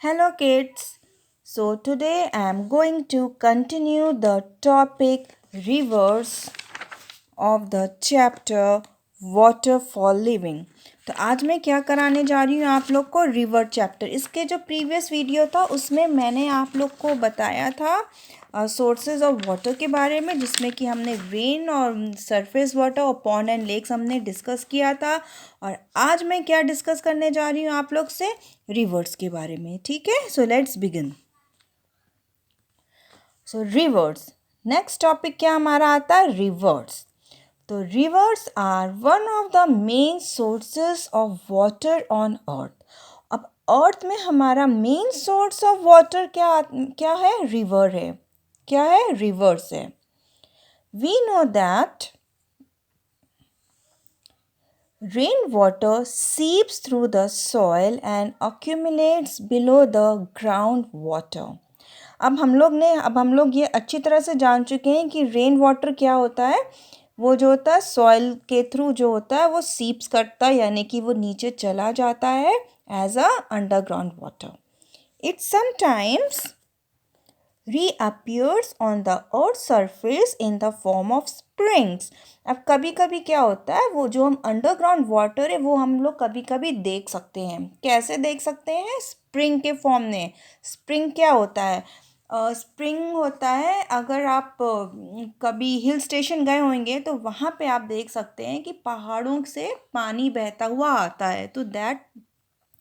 Hello, kids. So, today I am going to continue the topic rivers of the chapter water for living. तो आज मैं क्या कराने जा रही हूँ आप लोग को रिवर चैप्टर। इसके जो प्रीवियस वीडियो था उसमें मैंने आप लोग को बताया था सोर्सेज ऑफ वाटर के बारे में, जिसमें कि हमने रेन और सरफेस वाटर और पॉन्ड एंड लेक्स हमने डिस्कस किया था। और आज मैं क्या डिस्कस करने जा रही हूँ आप लोग से, रिवर्स के बारे में। ठीक है, so let's begin. So rivers, next topic क्या हमारा आता है, रिवर्स। तो rivers are one of the main sources of water on earth. अब अर्थ में हमारा मेन सोर्स ऑफ वाटर क्या क्या है, रिवर है। क्या है, रिवर्स है। We know that rain water seeps through the soil and accumulates below the ground water. अब हम लोग ये अच्छी तरह से जान चुके हैं कि रेन वाटर क्या होता है। वो जो होता है सॉइल के थ्रू जो होता है वो सीप्स करता है, यानी कि वो नीचे चला जाता है as a underground water. It sometimes reappears on the earth surface in the form of springs. अब कभी कभी क्या होता है, वो जो हम अंडरग्राउंड वाटर है वो हम लोग कभी कभी देख सकते हैं। कैसे देख सकते हैं, स्प्रिंग के फॉर्म में। स्प्रिंग क्या होता है, स्प्रिंग होता है, अगर आप कभी हिल स्टेशन गए होंगे तो वहाँ पे आप देख सकते हैं कि पहाड़ों से पानी बहता हुआ आता है, तो दैट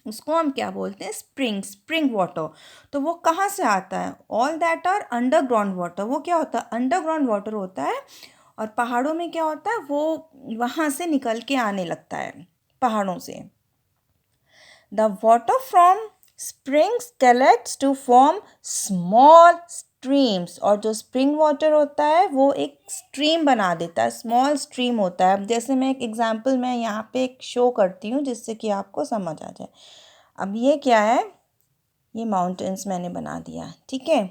उसको हम क्या बोलते हैं, स्प्रिंग, स्प्रिंग वाटर। तो वो कहाँ से आता है, all that are underground water. वो क्या होता है, अंडरग्राउंड वाटर होता है। और पहाड़ों में क्या होता है, वो वहाँ से निकल के आने लगता है पहाड़ों से। The water from springs collects to form small streams. और जो स्प्रिंग वाटर होता है वो एक स्ट्रीम बना देता है, स्मॉल स्ट्रीम होता है। अब जैसे मैं एक एग्जांपल मैं यहाँ पे एक शो करती हूँ जिससे कि आपको समझ आ जाए। अब ये क्या है, ये माउंटेन्स मैंने बना दिया, ठीक है,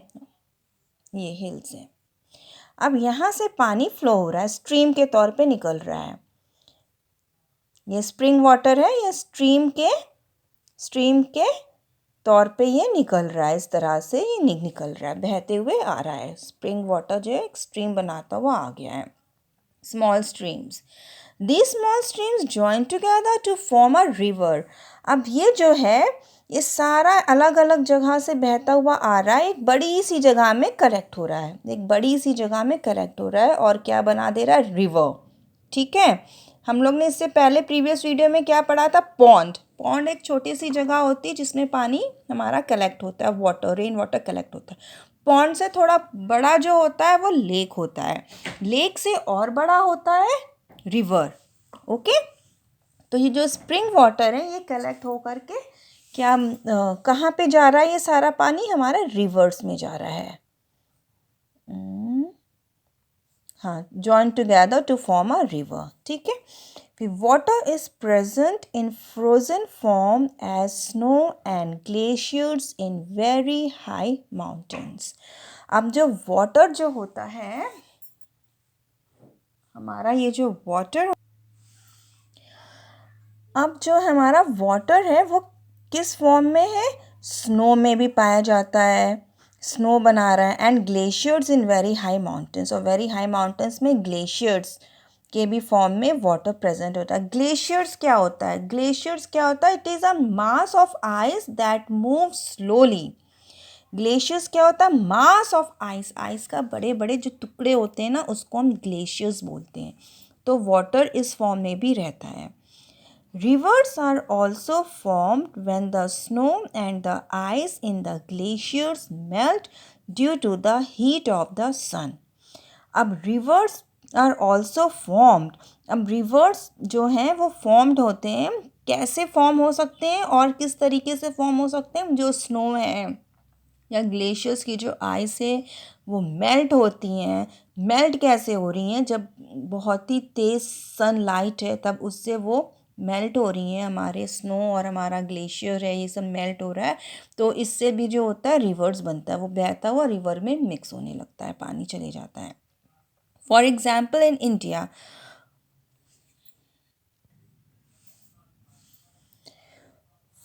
ये हिल्स है। अब यहाँ से पानी फ्लो हो रहा है, स्ट्रीम के तौर पे निकल रहा है। ये स्प्रिंग वाटर है, ये स्ट्रीम के तौर पे ये निकल रहा है। इस तरह से ये निकल रहा है, बहते हुए आ रहा है। स्प्रिंग वाटर जो है एक स्ट्रीम बनाता हुआ आ गया है। Small streams, these small streams join together to form a river. अब ये जो है, ये सारा अलग अलग जगह से बहता हुआ आ रहा है, एक बड़ी सी जगह में कलेक्ट हो रहा है, एक बड़ी सी जगह में कलेक्ट हो रहा है और क्या बना दे रहा है, रिवर। ठीक है, हम लोग ने इससे पहले प्रीवियस वीडियो में क्या पढ़ा था, पॉन्ड। पॉन्ड एक छोटी सी जगह होती है जिसमें पानी हमारा कलेक्ट होता है, वाटर, रेन वाटर कलेक्ट होता है। पॉन्ड से थोड़ा बड़ा जो होता है वो लेक होता है। लेक से और बड़ा होता है रिवर। ओके, तो ये जो स्प्रिंग वाटर है ये कलेक्ट हो करके क्या कहाँ पे जा रहा है, ये सारा पानी हमारे रिवर्स में जा रहा है। हाँ, join together to form a river. ठीक है, फिर water is present in frozen form as snow and glaciers in very high mountains. अब जो वाटर जो होता है हमारा, ये जो वाटर, अब जो हमारा वाटर है वो किस फॉर्म में है, स्नो में भी पाया जाता है, स्नो बना रहा है, and glaciers in very high mountains. और वेरी हाई माउंटेन्स में ग्लेशियर्स के भी फॉर्म में वाटर प्रेजेंट होता है। ग्लेशियर्स क्या होता है, ग्लेशियर्स क्या होता है, it is a mass of ice that move slowly. Glaciers क्या होता है, मास ऑफ आइस, आइस का बड़े बड़े जो टुकड़े होते हैं ना उसको हम ग्लेशियर्स बोलते हैं। तो वाटर इस फॉर्म में भी रहता है। Rivers are also formed when the snow and the ice in the glaciers melt due to the heat of the sun. अब rivers are also formed. अब rivers जो हैं वो formed होते हैं, कैसे form हो सकते हैं और किस तरीके से form हो सकते हैं, जो snow है या ग्लेशियर्स की जो आइस है वो मेल्ट होती हैं। मेल्ट कैसे हो रही हैं, जब बहुत ही तेज़ सनलाइट है तब उससे वो मेल्ट हो रही हैं। हमारे स्नो और हमारा ग्लेशियर है ये सब मेल्ट हो रहा है, तो इससे भी जो होता है रिवर्स बनता है, वो बहता हुआ रिवर में मिक्स होने लगता है, पानी चले जाता है। For example in India,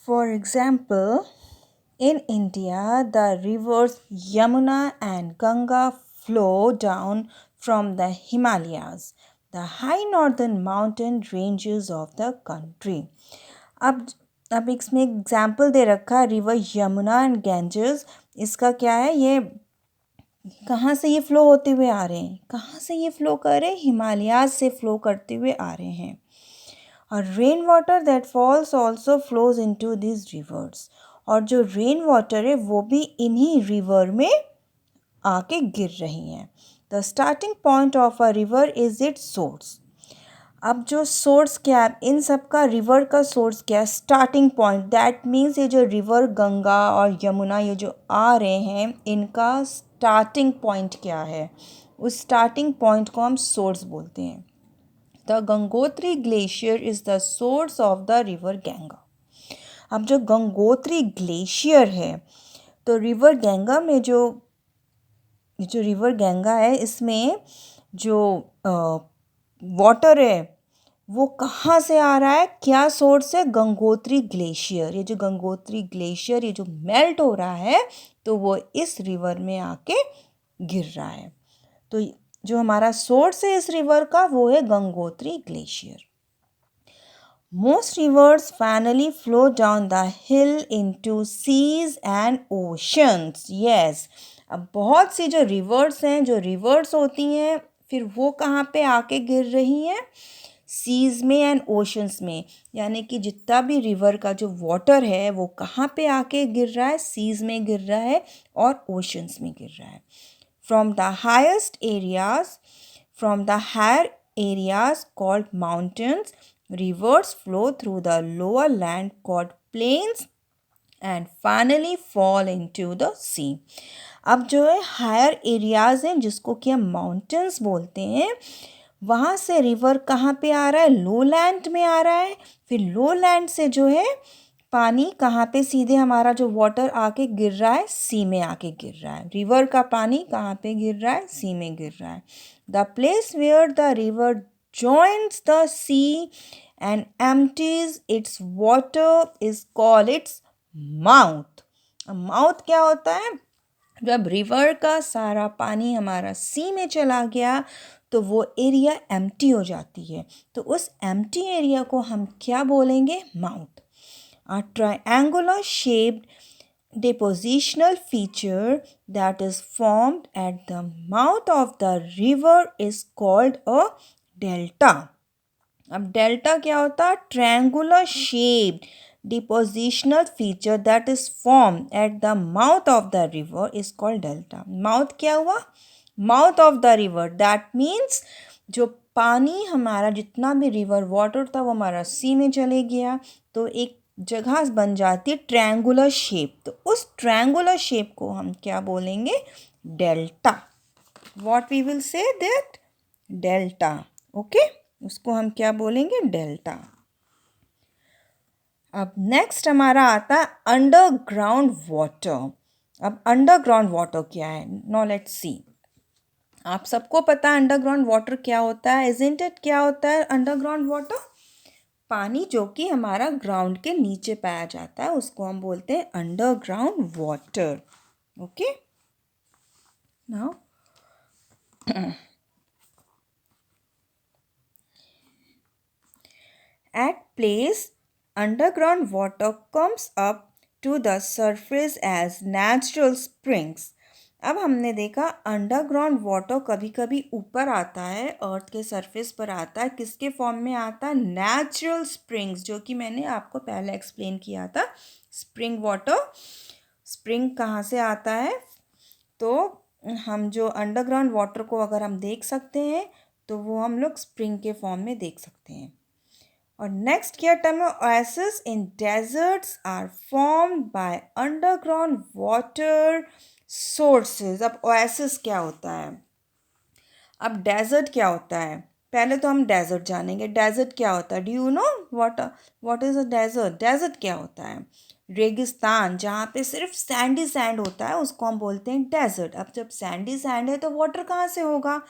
for example In India, the rivers Yamuna and Ganga flow down from the Himalayas, the high northern mountain ranges of the country. अब अब इसमें एग्जाम्पल दे रखा है रिवर यमुना एंड गैंजेस. इसका क्या है, ये कहाँ से ये फ्लो होते हुए आ रहे हैं, कहाँ से ये फ्लो कर रहे हैं, हिमालयाज से फ्लो करते हुए आ रहे हैं. और rain water that falls also flows into this rivers. और जो रेन वाटर है वो भी इन्हीं रिवर में आके गिर रही हैं. The starting point of a river is it's source. अब जो सोर्स क्या है, इन सब का रिवर का सोर्स क्या है, स्टार्टिंग पॉइंट. दैट मीन्स ये जो रिवर गंगा और यमुना ये जो आ रहे हैं इनका स्टार्टिंग पॉइंट क्या है, उस स्टार्टिंग पॉइंट को हम सोर्स बोलते हैं. The Gangotri glacier is the source of the river Ganga. अब जो गंगोत्री ग्लेशियर है, तो रिवर गंगा में जो रिवर गंगा है इसमें जो वाटर है वो कहाँ से आ रहा है, क्या सोर्स है, गंगोत्री ग्लेशियर. ये जो गंगोत्री ग्लेशियर ये जो मेल्ट हो रहा है तो वो इस रिवर में आके गिर रहा है. तो जो हमारा सोर्स है इस रिवर का वो है Gangotri glacier. Most rivers finally flow down the hill into seas and oceans. Yes. अब बहुत सी जो रिवर्स हैं, जो रिवर्स होती हैं, फिर वो कहाँ पे आके गिर रही हैं, सीज में एंड ओशंस में. यानी कि जितना भी रिवर का जो वाटर है वो कहाँ पे आके गिर रहा है, सीज में गिर रहा है और ओशंस में गिर रहा है. From the highest areas, from the higher areas called mountains, rivers flow through the lower land called plains and finally fall into the sea. अब जो है हायर एरियाज़ हैं जिसको कि हम माउंटेन्स बोलते हैं, वहाँ से रिवर कहाँ पे आ रहा है, लो लैंड में आ रहा है. फिर लो लैंड से जो है पानी कहाँ पे सीधे हमारा जो वाटर आके गिर रहा है, सी में आके गिर रहा है. रिवर का पानी कहाँ पे गिर रहा है, सी में गिर रहा है. The place where the river joins the sea and empties its water is called its mouth. Mouth क्या होता है, जब रिवर का सारा पानी हमारा सी में चला गया तो वो एरिया एम्प्टी हो जाती है, तो उस एम्प्टी एरिया को हम क्या बोलेंगे, mouth. A triangular shaped depositional feature that is formed at the mouth of the river is called a delta. अब डेल्टा क्या होता है, triangular shaped depositional feature that is formed at the mouth of the river is called delta. Mouth क्या हुआ, mouth of the river. That means जो पानी हमारा जितना भी रिवर वाटर था वो हमारा सी में चले गया तो एक जगह बन जाती है ट्रायंगुलर शेप. तो उस ट्रायंगुलर शेप को हम क्या बोलेंगे, delta. What we will say that, delta. Okay, उसको हम क्या बोलेंगे, डेल्टा. अब नेक्स्ट हमारा आता है अंडरग्राउंड वाटर. अब अंडरग्राउंड वाटर क्या है, नो लेट्स सी. आप सबको पता है अंडरग्राउंड वाटर क्या होता है, इजंट इट. क्या होता है अंडरग्राउंड वाटर, पानी जो कि हमारा ग्राउंड के नीचे पाया जाता है उसको हम बोलते हैं underground water. Okay, now at place underground water comes up to the surface as natural springs. अब हमने देखा अंडरग्राउंड वाटर कभी कभी ऊपर आता है, अर्थ के सरफेस पर आता है, किसके फॉर्म में आता है, नेचुरल स्प्रिंग्स, जो कि मैंने आपको पहले एक्सप्लेन किया था. स्प्रिंग वाटर, स्प्रिंग कहाँ से आता है, तो हम जो अंडरग्राउंड वाटर को अगर हम देख सकते हैं तो वो हम लोग स्प्रिंग के फॉर्म में देख सकते हैं. और नेक्स्ट क्या टर्म है, oasis in deserts are formed by underground water sources. अब ओएसिस क्या होता है, अब डेजर्ट क्या होता है, पहले तो हम डेजर्ट जानेंगे. डेजर्ट क्या होता है, do you know what is a desert. Desert क्या होता है, रेगिस्तान जहाँ पे सिर्फ सैंडी सैंड होता है उसको हम बोलते हैं डेजर्ट. अब जब सैंडी सैंड है तो वाटर कहाँ से होगा,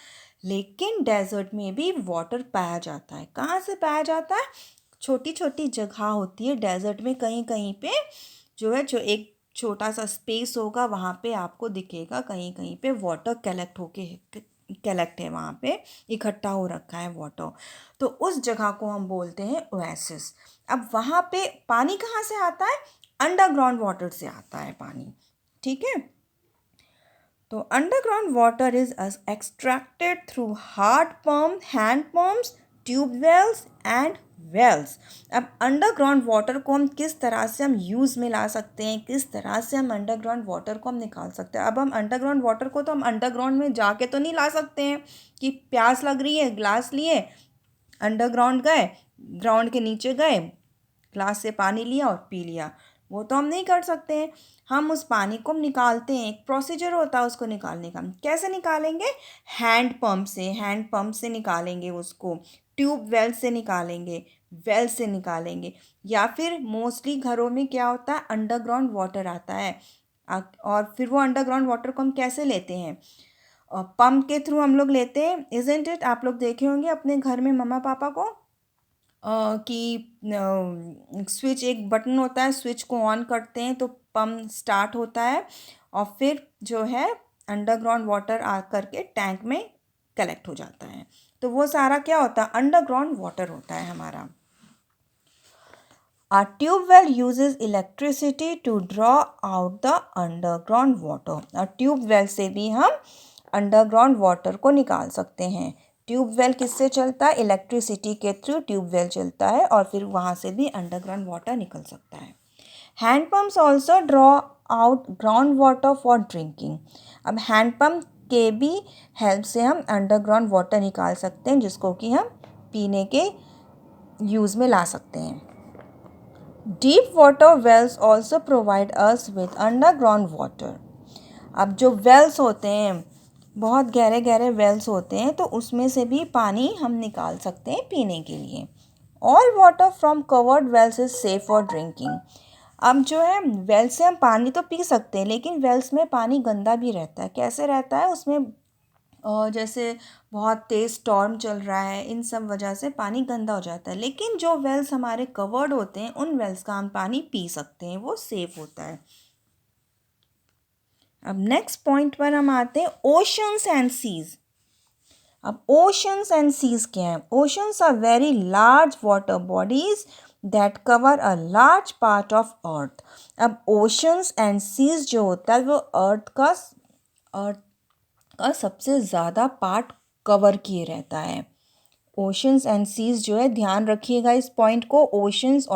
लेकिन डेजर्ट में भी वाटर पाया जाता है. कहाँ से पाया जाता है, छोटी छोटी जगह होती है डेजर्ट में, कहीं कहीं पे जो है जो एक छोटा सा स्पेस होगा, वहाँ पे आपको दिखेगा कहीं कहीं पे वाटर कलेक्ट है, वहाँ पे इकट्ठा हो रखा है वाटर। तो उस जगह को हम बोलते हैं ओएसिस। अब वहाँ पे पानी कहाँ से आता है? अंडरग्राउंड वाटर से आता है पानी, ठीक है। तो underground water is extracted through hard pump, hand pumps, tube wells and wells. अब अंडरग्राउंड वाटर को हम किस तरह से हम यूज़ में ला सकते हैं, किस तरह से हम अंडरग्राउंड वाटर को हम निकाल सकते हैं। अब हम अंडरग्राउंड वाटर को तो हम अंडरग्राउंड में जाके तो नहीं ला सकते हैं कि प्यास लग रही है, ग्लास लिए, अंडरग्राउंड गए, ग्राउंड के नीचे गए, ग्लास से पानी लिया और पी लिया। वो तो हम नहीं कर सकते हैं। हम उस पानी को हम निकालते हैं, एक प्रोसीजर होता है उसको निकालने का। कैसे निकालेंगे? हैंड पंप से निकालेंगे उसको, ट्यूब वेल से निकालेंगे, वेल से निकालेंगे, या फिर मोस्टली घरों में क्या होता है, अंडरग्राउंड वाटर आता है। और फिर वो अंडरग्राउंड वाटर को हम कैसे लेते हैं? पंप के थ्रू हम लोग लेते हैं, इज़न्ट इट? आप लोग देखे होंगे अपने घर में मम्मा पापा को कि स्विच, एक बटन होता है, स्विच को ऑन करते हैं तो पंप स्टार्ट होता है और फिर जो है अंडरग्राउंड वाटर आ करके टैंक में कलेक्ट हो जाता है। तो वो सारा क्या होता है? अंडरग्राउंड वाटर होता है हमारा। A tube well uses electricity to draw out the underground water. और ट्यूब वेल से भी हम अंडरग्राउंड वाटर को निकाल सकते हैं। ट्यूब वेल किससे चलता है? इलेक्ट्रिसिटी के थ्रू ट्यूब वेल चलता है और फिर वहाँ से भी अंडरग्राउंड वाटर निकल सकता है। Hand pumps also draw out ground water for drinking. अब हैंड पम्प के भी हेल्प से हम अंडरग्राउंड वाटर निकाल सकते हैं, जिसको कि हम पीने के यूज़ में ला सकते हैं। Deep water wells also provide us with underground water. अब जो वेल्स होते हैं, बहुत गहरे गहरे वेल्स होते हैं, तो उसमें से भी पानी हम निकाल सकते हैं पीने के लिए। All water from covered wells is safe for drinking. अब जो है वेल से हम पानी तो पी सकते हैं, लेकिन वेल्स में पानी गंदा भी रहता है। कैसे रहता है? उसमें जैसे बहुत तेज़ स्टॉर्म चल रहा है, इन सब वजह से पानी गंदा हो जाता है। लेकिन जो वेल्स हमारे कवर्ड होते हैं, उन वेल्स का हम पानी पी सकते हैं, वो सेफ़ होता है। अब नेक्स्ट पॉइंट पर हम आते हैं, ओशंस एंड सीज। अब ओशंस एंड सीज क्या है? Oceans are very large water bodies that cover a large part of earth. अब ओशंस एंड सीज जो होता है वो अर्थ का सबसे ज़्यादा पार्ट कवर किए रहता है। ओशंस एंड सीज जो है, ध्यान रखिएगा इस पॉइंट को, ओशंस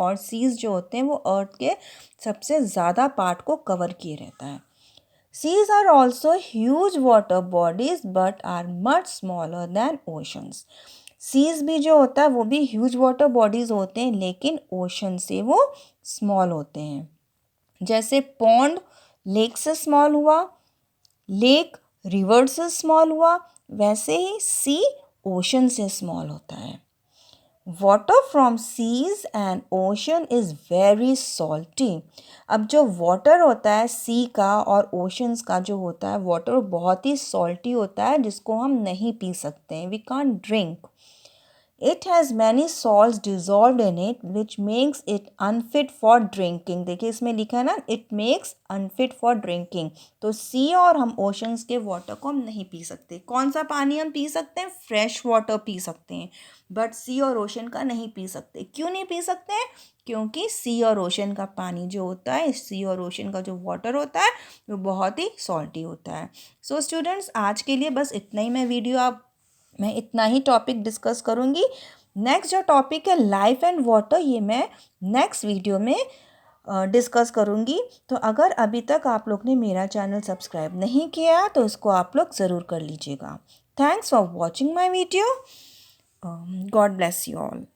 और सीज जो होते हैं वो अर्थ के सबसे ज़्यादा पार्ट को कवर किए रहता है। Seas are also huge water bodies but are much smaller than oceans. Seas भी जो होता है वो भी ह्यूज वाटर बॉडीज होते हैं, लेकिन ओशन से वो स्मॉल होते हैं। जैसे पॉन्ड लेक से स्मॉल हुआ, लेक रिवर से स्मॉल हुआ, वैसे ही सी ओशन से स्मॉल होता है। Water from seas and ocean is very salty. अब जो वाटर होता है सी का और ओशंस का जो होता है वाटर, बहुत ही सॉल्टी होता है, जिसको हम नहीं पी सकते हैं, we can't drink. It has many salts dissolved in it which makes it unfit for drinking। देखिए इसमें लिखा है ना, it makes unfit for drinking। तो सी और हम ओशंस के वाटर को हम नहीं पी सकते। कौन सा पानी हम पी सकते हैं? फ्रेश वाटर पी सकते हैं, बट सी और ओशन का नहीं पी सकते। क्यों नहीं पी सकते हैं? क्योंकि सी और ओशन का पानी जो होता है, सी और ओशन का जो वाटर होता है वो बहुत ही सॉल्टी होता है। सो स्टूडेंट्स, आज के लिए बस इतना ही मैं इतना ही टॉपिक डिस्कस करूँगी। नेक्स्ट जो टॉपिक है लाइफ एंड वाटर, ये मैं नेक्स्ट वीडियो में डिस्कस करूँगी। तो अगर अभी तक आप लोग ने मेरा चैनल सब्सक्राइब नहीं किया तो इसको आप लोग ज़रूर कर लीजिएगा। Thanks for watching my video. God bless you all.